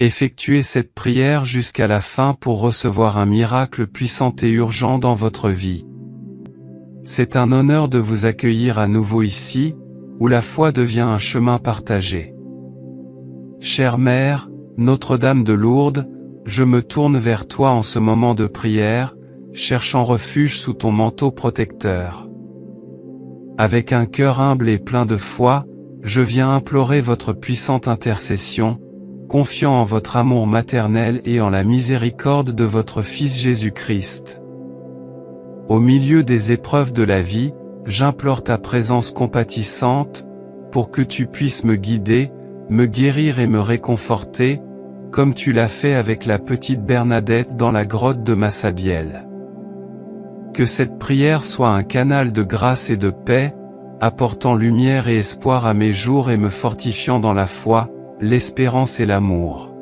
Effectuez cette prière jusqu'à la fin pour recevoir un miracle puissant et urgent dans votre vie. C'est un honneur de vous accueillir à nouveau ici, où la foi devient un chemin partagé. Chère Mère, Notre-Dame de Lourdes, je me tourne vers toi en ce moment de prière, cherchant refuge sous ton manteau protecteur. Avec un cœur humble et plein de foi, je viens implorer votre puissante intercession, confiant en votre amour maternel et en la miséricorde de votre Fils Jésus-Christ. Au milieu des épreuves de la vie, j'implore ta présence compatissante, pour que tu puisses me guider, me guérir et me réconforter, comme tu l'as fait avec la petite Bernadette dans la grotte de Massabielle. Que cette prière soit un canal de grâce et de paix, apportant lumière et espoir à mes jours et me fortifiant dans la foi, l'espérance et l'amour.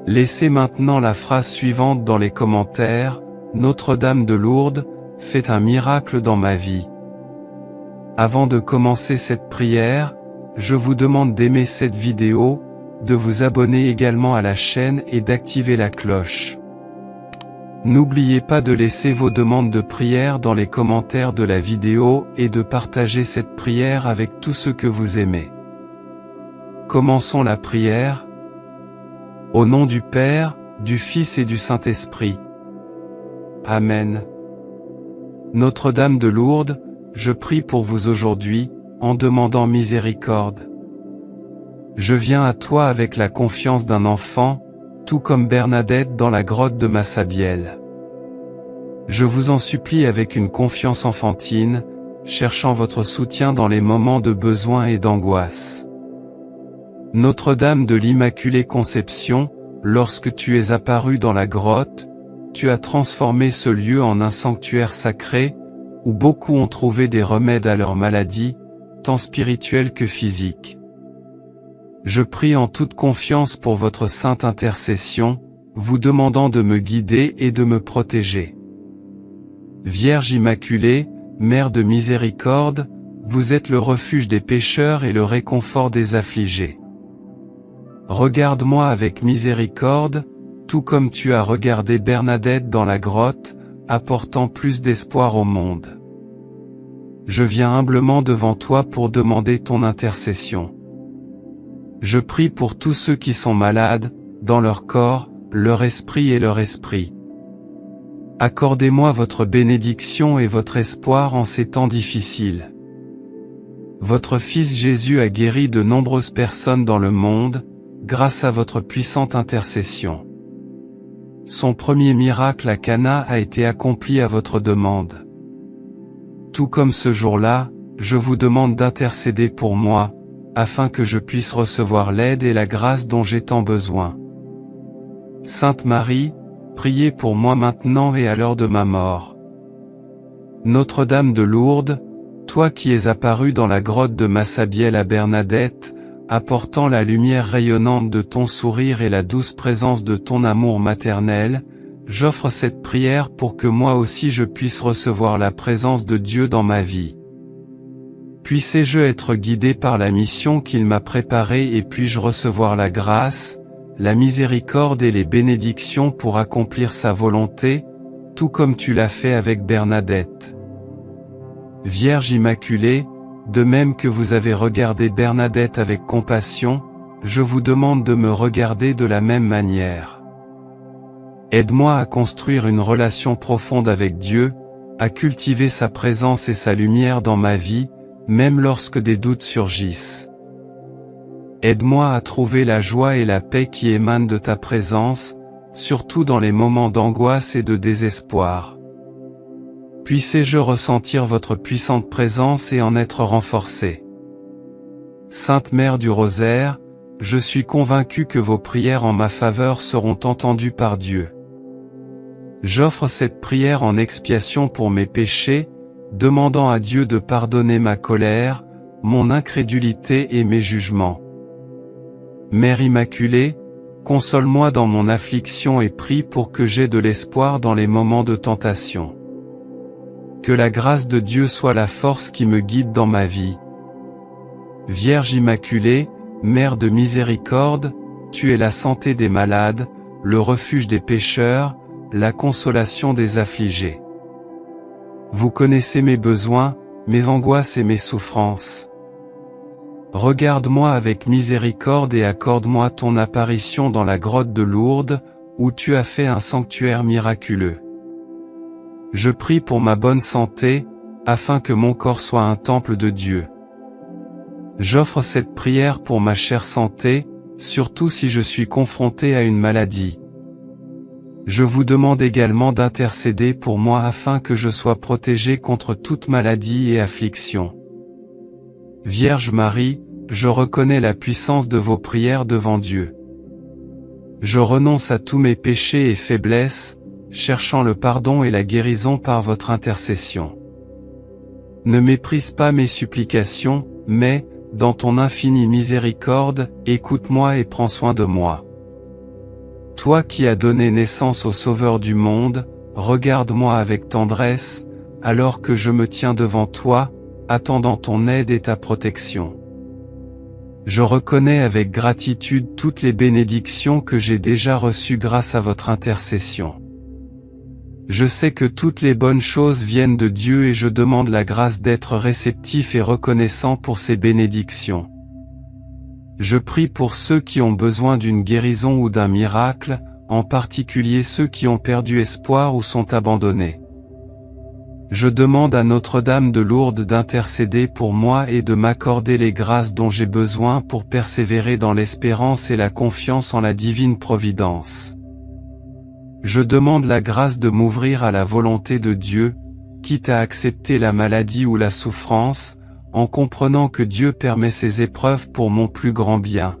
Laissez maintenant la phrase suivante dans les commentaires: Notre-Dame de Lourdes, faites un miracle dans ma vie. Avant de commencer cette prière, je vous demande d'aimer cette vidéo, de vous abonner également à la chaîne et d'activer la cloche. N'oubliez pas de laisser vos demandes de prière dans les commentaires de la vidéo et de partager cette prière avec tous ceux que vous aimez. Commençons la prière. Au nom du Père, du Fils et du Saint-Esprit. Amen. Notre-Dame de Lourdes, je prie pour vous aujourd'hui, en demandant miséricorde. Je viens à toi avec la confiance d'un enfant, tout comme Bernadette dans la grotte de Massabielle. Je vous en supplie avec une confiance enfantine, cherchant votre soutien dans les moments de besoin et d'angoisse. Notre-Dame de l'Immaculée Conception, lorsque tu es apparue dans la grotte, tu as transformé ce lieu en un sanctuaire sacré, où beaucoup ont trouvé des remèdes à leurs maladies, tant spirituelles que physiques. Je prie en toute confiance pour votre sainte intercession, vous demandant de me guider et de me protéger. Vierge Immaculée, Mère de miséricorde, vous êtes le refuge des pécheurs et le réconfort des affligés. Regarde-moi avec miséricorde, tout comme tu as regardé Bernadette dans la grotte, apportant plus d'espoir au monde. Je viens humblement devant toi pour demander ton intercession. Je prie pour tous ceux qui sont malades, dans leur corps, leur esprit et leur esprit. Accordez-moi votre bénédiction et votre espoir en ces temps difficiles. Votre Fils Jésus a guéri de nombreuses personnes dans le monde, grâce à votre puissante intercession. Son premier miracle à Cana a été accompli à votre demande. Tout comme ce jour-là, je vous demande d'intercéder pour moi, afin que je puisse recevoir l'aide et la grâce dont j'ai tant besoin. Sainte Marie, priez pour moi maintenant et à l'heure de ma mort. Notre-Dame de Lourdes, toi qui es apparue dans la grotte de Massabielle à Bernadette, apportant la lumière rayonnante de ton sourire et la douce présence de ton amour maternel, j'offre cette prière pour que moi aussi je puisse recevoir la présence de Dieu dans ma vie. Puissé-je être guidé par la mission qu'il m'a préparée et puis-je recevoir la grâce, la miséricorde et les bénédictions pour accomplir sa volonté, tout comme tu l'as fait avec Bernadette. Vierge Immaculée, de même que vous avez regardé Bernadette avec compassion, je vous demande de me regarder de la même manière. Aide-moi à construire une relation profonde avec Dieu, à cultiver sa présence et sa lumière dans ma vie, même lorsque des doutes surgissent. Aide-moi à trouver la joie et la paix qui émanent de ta présence, surtout dans les moments d'angoisse et de désespoir. Puissé-je ressentir votre puissante présence et en être renforcé. Sainte Mère du Rosaire, je suis convaincu que vos prières en ma faveur seront entendues par Dieu. J'offre cette prière en expiation pour mes péchés, demandant à Dieu de pardonner ma colère, mon incrédulité et mes jugements. Mère Immaculée, console-moi dans mon affliction et prie pour que j'aie de l'espoir dans les moments de tentation. Que la grâce de Dieu soit la force qui me guide dans ma vie. Vierge Immaculée, Mère de miséricorde, tu es la santé des malades, le refuge des pécheurs, la consolation des affligés. Vous connaissez mes besoins, mes angoisses et mes souffrances. Regarde-moi avec miséricorde et accorde-moi ton apparition dans la grotte de Lourdes, où tu as fait un sanctuaire miraculeux. Je prie pour ma bonne santé, afin que mon corps soit un temple de Dieu. J'offre cette prière pour ma chère santé, surtout si je suis confronté à une maladie. Je vous demande également d'intercéder pour moi afin que je sois protégé contre toute maladie et affliction. Vierge Marie, je reconnais la puissance de vos prières devant Dieu. Je renonce à tous mes péchés et faiblesses, cherchant le pardon et la guérison par votre intercession. Ne méprise pas mes supplications, mais, dans ton infinie miséricorde, écoute-moi et prends soin de moi. Toi qui as donné naissance au Sauveur du monde, regarde-moi avec tendresse, alors que je me tiens devant toi, attendant ton aide et ta protection. Je reconnais avec gratitude toutes les bénédictions que j'ai déjà reçues grâce à votre intercession. Je sais que toutes les bonnes choses viennent de Dieu et je demande la grâce d'être réceptif et reconnaissant pour ces bénédictions. Je prie pour ceux qui ont besoin d'une guérison ou d'un miracle, en particulier ceux qui ont perdu espoir ou sont abandonnés. Je demande à Notre-Dame de Lourdes d'intercéder pour moi et de m'accorder les grâces dont j'ai besoin pour persévérer dans l'espérance et la confiance en la divine providence. Je demande la grâce de m'ouvrir à la volonté de Dieu, quitte à accepter la maladie ou la souffrance, en comprenant que Dieu permet ces épreuves pour mon plus grand bien.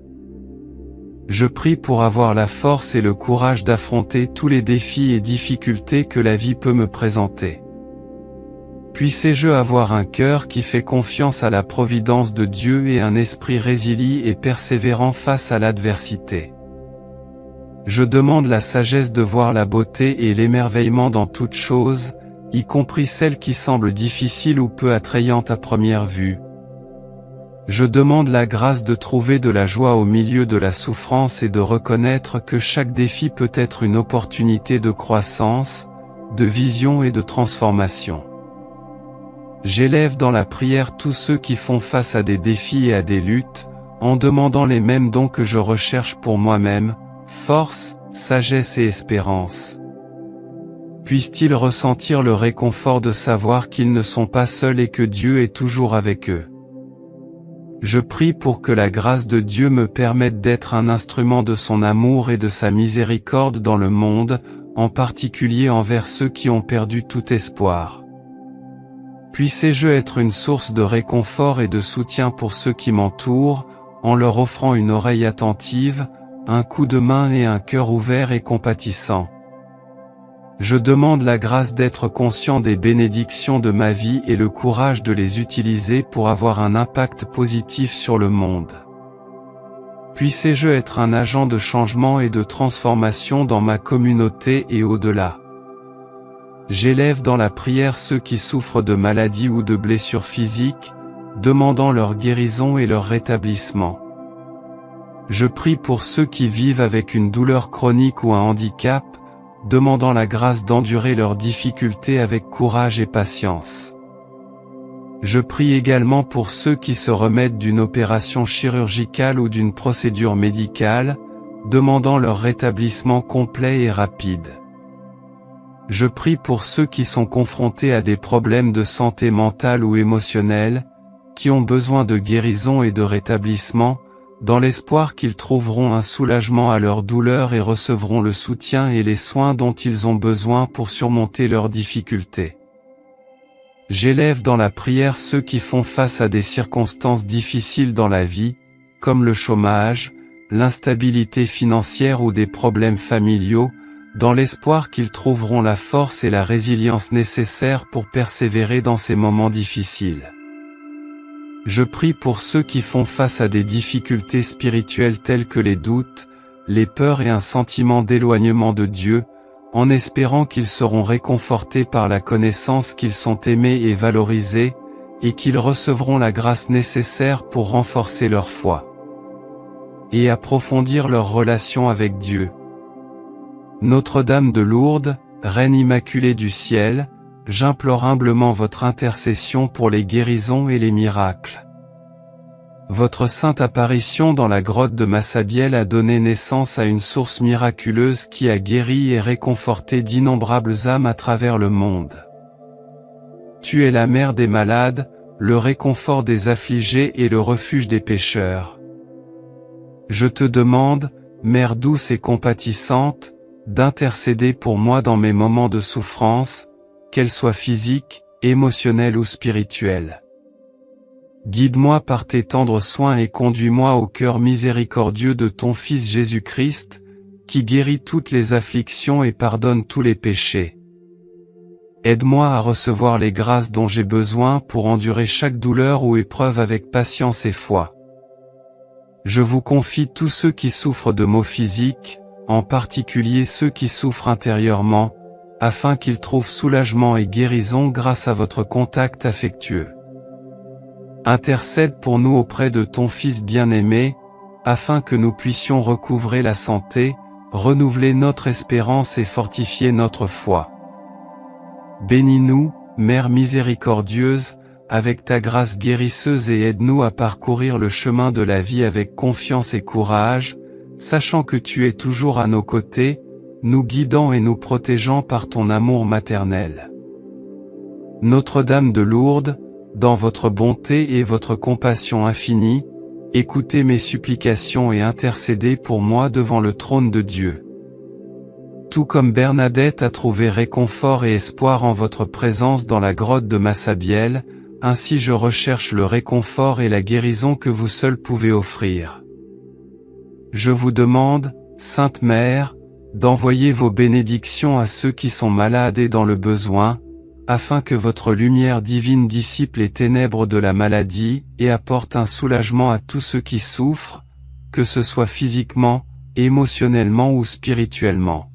Je prie pour avoir la force et le courage d'affronter tous les défis et difficultés que la vie peut me présenter. Puissé-je avoir un cœur qui fait confiance à la providence de Dieu et un esprit résilient et persévérant face à l'adversité. Je demande la sagesse de voir la beauté et l'émerveillement dans toutes choses, y compris celles qui semblent difficiles ou peu attrayantes à première vue. Je demande la grâce de trouver de la joie au milieu de la souffrance et de reconnaître que chaque défi peut être une opportunité de croissance, de vision et de transformation. J'élève dans la prière tous ceux qui font face à des défis et à des luttes, en demandant les mêmes dons que je recherche pour moi-même, force, sagesse et espérance. Puissent-ils ressentir le réconfort de savoir qu'ils ne sont pas seuls et que Dieu est toujours avec eux. Je prie pour que la grâce de Dieu me permette d'être un instrument de son amour et de sa miséricorde dans le monde, en particulier envers ceux qui ont perdu tout espoir. Puissé-je être une source de réconfort et de soutien pour ceux qui m'entourent, en leur offrant une oreille attentive, un coup de main et un cœur ouvert et compatissant. Je demande la grâce d'être conscient des bénédictions de ma vie et le courage de les utiliser pour avoir un impact positif sur le monde. Puissé-je être un agent de changement et de transformation dans ma communauté et au-delà. J'élève dans la prière ceux qui souffrent de maladies ou de blessures physiques, demandant leur guérison et leur rétablissement. Je prie pour ceux qui vivent avec une douleur chronique ou un handicap, demandant la grâce d'endurer leurs difficultés avec courage et patience. Je prie également pour ceux qui se remettent d'une opération chirurgicale ou d'une procédure médicale, demandant leur rétablissement complet et rapide. Je prie pour ceux qui sont confrontés à des problèmes de santé mentale ou émotionnelle, qui ont besoin de guérison et de rétablissement, dans l'espoir qu'ils trouveront un soulagement à leur douleur et recevront le soutien et les soins dont ils ont besoin pour surmonter leurs difficultés. J'élève dans la prière ceux qui font face à des circonstances difficiles dans la vie, comme le chômage, l'instabilité financière ou des problèmes familiaux, dans l'espoir qu'ils trouveront la force et la résilience nécessaires pour persévérer dans ces moments difficiles. Je prie pour ceux qui font face à des difficultés spirituelles telles que les doutes, les peurs et un sentiment d'éloignement de Dieu, en espérant qu'ils seront réconfortés par la connaissance qu'ils sont aimés et valorisés, et qu'ils recevront la grâce nécessaire pour renforcer leur foi. et approfondir leur relation avec Dieu. Notre-Dame de Lourdes, Reine Immaculée du Ciel, j'implore humblement votre intercession pour les guérisons et les miracles. Votre sainte apparition dans la grotte de Massabielle a donné naissance à une source miraculeuse qui a guéri et réconforté d'innombrables âmes à travers le monde. Tu es la mère des malades, le réconfort des affligés et le refuge des pécheurs. Je te demande, Mère douce et compatissante, d'intercéder pour moi dans mes moments de souffrance, qu'elles soient physiques, émotionnelles ou spirituelles. Guide-moi par tes tendres soins et conduis-moi au cœur miséricordieux de ton Fils Jésus-Christ, qui guérit toutes les afflictions et pardonne tous les péchés. Aide-moi à recevoir les grâces dont j'ai besoin pour endurer chaque douleur ou épreuve avec patience et foi. Je vous confie tous ceux qui souffrent de maux physiques, en particulier ceux qui souffrent intérieurement, afin qu'ils trouvent soulagement et guérison grâce à votre contact affectueux. Intercède pour nous auprès de ton Fils bien-aimé, afin que nous puissions recouvrer la santé, renouveler notre espérance et fortifier notre foi. Bénis-nous, Mère miséricordieuse, avec ta grâce guérisseuse et aide-nous à parcourir le chemin de la vie avec confiance et courage, sachant que tu es toujours à nos côtés, nous guidant et nous protégeant par ton amour maternel. Notre-Dame de Lourdes, dans votre bonté et votre compassion infinie, écoutez mes supplications et intercédez pour moi devant le trône de Dieu. Tout comme Bernadette a trouvé réconfort et espoir en votre présence dans la grotte de Massabielle, ainsi je recherche le réconfort et la guérison que vous seul pouvez offrir. Je vous demande, Sainte Mère, d'envoyer vos bénédictions à ceux qui sont malades et dans le besoin, afin que votre lumière divine dissipe les ténèbres de la maladie et apporte un soulagement à tous ceux qui souffrent, que ce soit physiquement, émotionnellement ou spirituellement.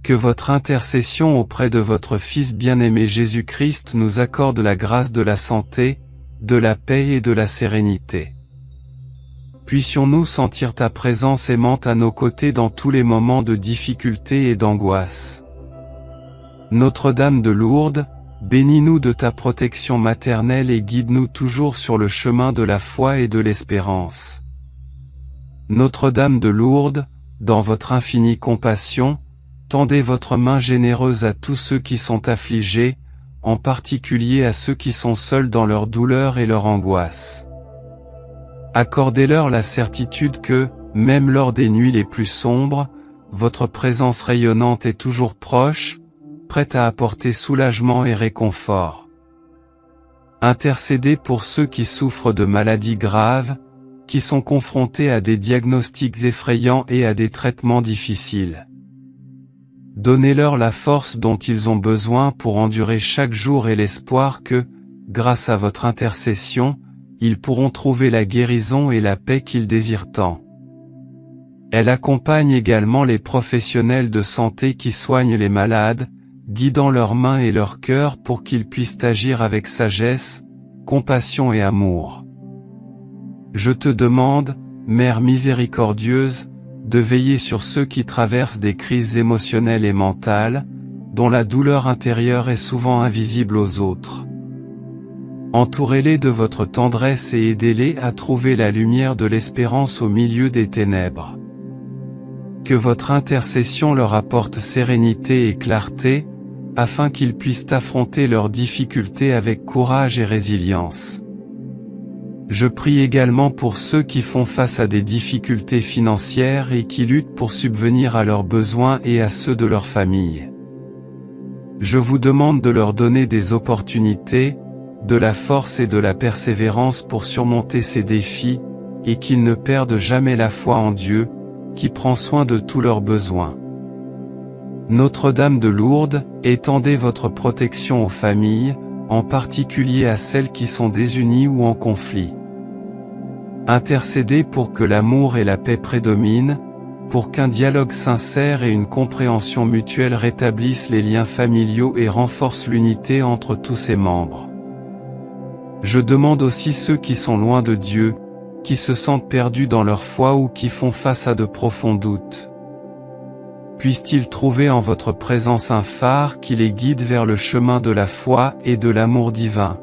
Que votre intercession auprès de votre Fils bien-aimé Jésus-Christ nous accorde la grâce de la santé, de la paix et de la sérénité. Puissions-nous sentir ta présence aimante à nos côtés dans tous les moments de difficulté et d'angoisse. Notre-Dame de Lourdes, bénis-nous de ta protection maternelle et guide-nous toujours sur le chemin de la foi et de l'espérance. Notre-Dame de Lourdes, dans votre infinie compassion, tendez votre main généreuse à tous ceux qui sont affligés, en particulier à ceux qui sont seuls dans leur douleur et leur angoisse. Accordez-leur la certitude que, même lors des nuits les plus sombres, votre présence rayonnante est toujours proche, prête à apporter soulagement et réconfort. Intercédez pour ceux qui souffrent de maladies graves, qui sont confrontés à des diagnostics effrayants et à des traitements difficiles. Donnez-leur la force dont ils ont besoin pour endurer chaque jour et l'espoir que, grâce à votre intercession, ils pourront trouver la guérison et la paix qu'ils désirent tant. Elle accompagne également les professionnels de santé qui soignent les malades, guidant leurs mains et leur cœur pour qu'ils puissent agir avec sagesse, compassion et amour. Je te demande, Mère miséricordieuse, de veiller sur ceux qui traversent des crises émotionnelles et mentales, dont la douleur intérieure est souvent invisible aux autres. Entourez-les de votre tendresse et aidez-les à trouver la lumière de l'espérance au milieu des ténèbres. Que votre intercession leur apporte sérénité et clarté, afin qu'ils puissent affronter leurs difficultés avec courage et résilience. Je prie également pour ceux qui font face à des difficultés financières et qui luttent pour subvenir à leurs besoins et à ceux de leur famille. Je vous demande de leur donner des opportunités, de la force et de la persévérance pour surmonter ces défis, et qu'ils ne perdent jamais la foi en Dieu, qui prend soin de tous leurs besoins. Notre-Dame de Lourdes, étendez votre protection aux familles, en particulier à celles qui sont désunies ou en conflit. Intercédez pour que l'amour et la paix prédominent, pour qu'un dialogue sincère et une compréhension mutuelle rétablissent les liens familiaux et renforcent l'unité entre tous ses membres. Je demande aussi ceux qui sont loin de Dieu, qui se sentent perdus dans leur foi ou qui font face à de profonds doutes. Puissent-ils trouver en votre présence un phare qui les guide vers le chemin de la foi et de l'amour divin.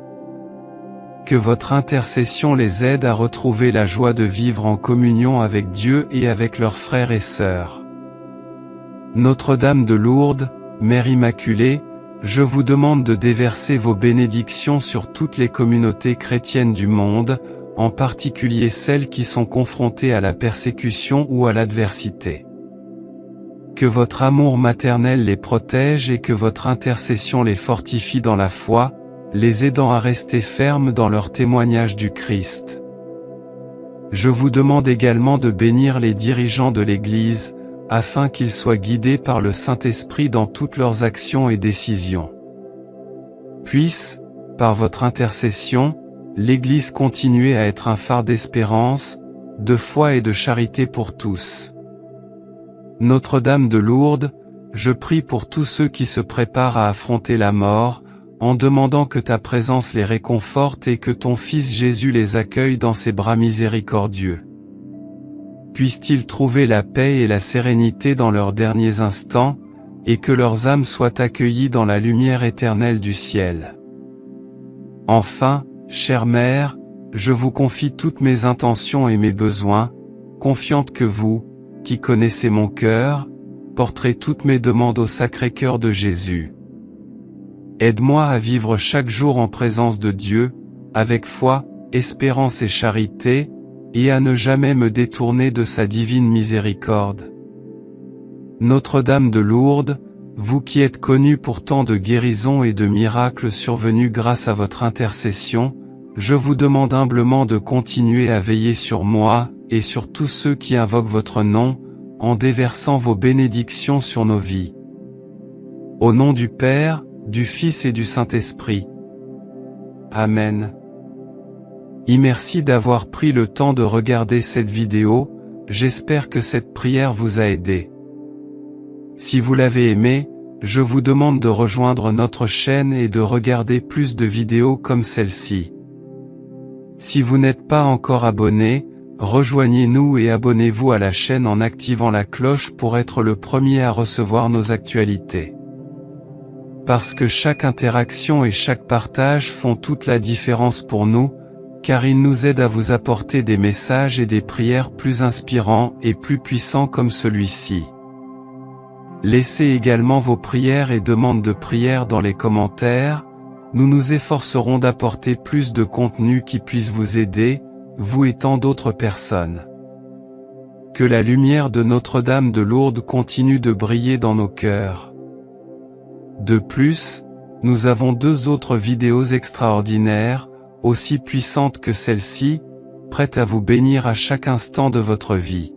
Que votre intercession les aide à retrouver la joie de vivre en communion avec Dieu et avec leurs frères et sœurs. Notre-Dame de Lourdes, Mère Immaculée, je vous demande de déverser vos bénédictions sur toutes les communautés chrétiennes du monde, en particulier celles qui sont confrontées à la persécution ou à l'adversité. Que votre amour maternel les protège et que votre intercession les fortifie dans la foi, les aidant à rester fermes dans leur témoignage du Christ. Je vous demande également de bénir les dirigeants de l'Église, afin qu'ils soient guidés par le Saint-Esprit dans toutes leurs actions et décisions. Puisse, par votre intercession, l'Église continuer à être un phare d'espérance, de foi et de charité pour tous. Notre-Dame de Lourdes, je prie pour tous ceux qui se préparent à affronter la mort, en demandant que ta présence les réconforte et que ton Fils Jésus les accueille dans ses bras miséricordieux. Puissent-ils trouver la paix et la sérénité dans leurs derniers instants, et que leurs âmes soient accueillies dans la lumière éternelle du ciel. Enfin, chère Mère, je vous confie toutes mes intentions et mes besoins, confiante que vous, qui connaissez mon cœur, porterez toutes mes demandes au Sacré-Cœur de Jésus. Aide-moi à vivre chaque jour en présence de Dieu, avec foi, espérance et charité, et à ne jamais me détourner de sa divine miséricorde. Notre-Dame de Lourdes, vous qui êtes connue pour tant de guérisons et de miracles survenus grâce à votre intercession, je vous demande humblement de continuer à veiller sur moi, et sur tous ceux qui invoquent votre nom, en déversant vos bénédictions sur nos vies. Au nom du Père, du Fils et du Saint-Esprit. Amen. Et merci d'avoir pris le temps de regarder cette vidéo, j'espère que cette prière vous a aidé. Si vous l'avez aimé, je vous demande de rejoindre notre chaîne et de regarder plus de vidéos comme celle-ci. Si vous n'êtes pas encore abonné, rejoignez-nous et abonnez-vous à la chaîne en activant la cloche pour être le premier à recevoir nos actualités. Parce que chaque interaction et chaque partage font toute la différence pour nous, car ils nous aident à vous apporter des messages et des prières plus inspirants et plus puissants comme celui-ci. Laissez également vos prières et demandes de prière dans les commentaires, nous nous efforcerons d'apporter plus de contenu qui puisse vous aider, vous et tant d'autres personnes. Que la lumière de Notre-Dame de Lourdes continue de briller dans nos cœurs. De plus, nous avons 2 autres vidéos extraordinaires, aussi puissantes que celle-ci, prêtes à vous bénir à chaque instant de votre vie.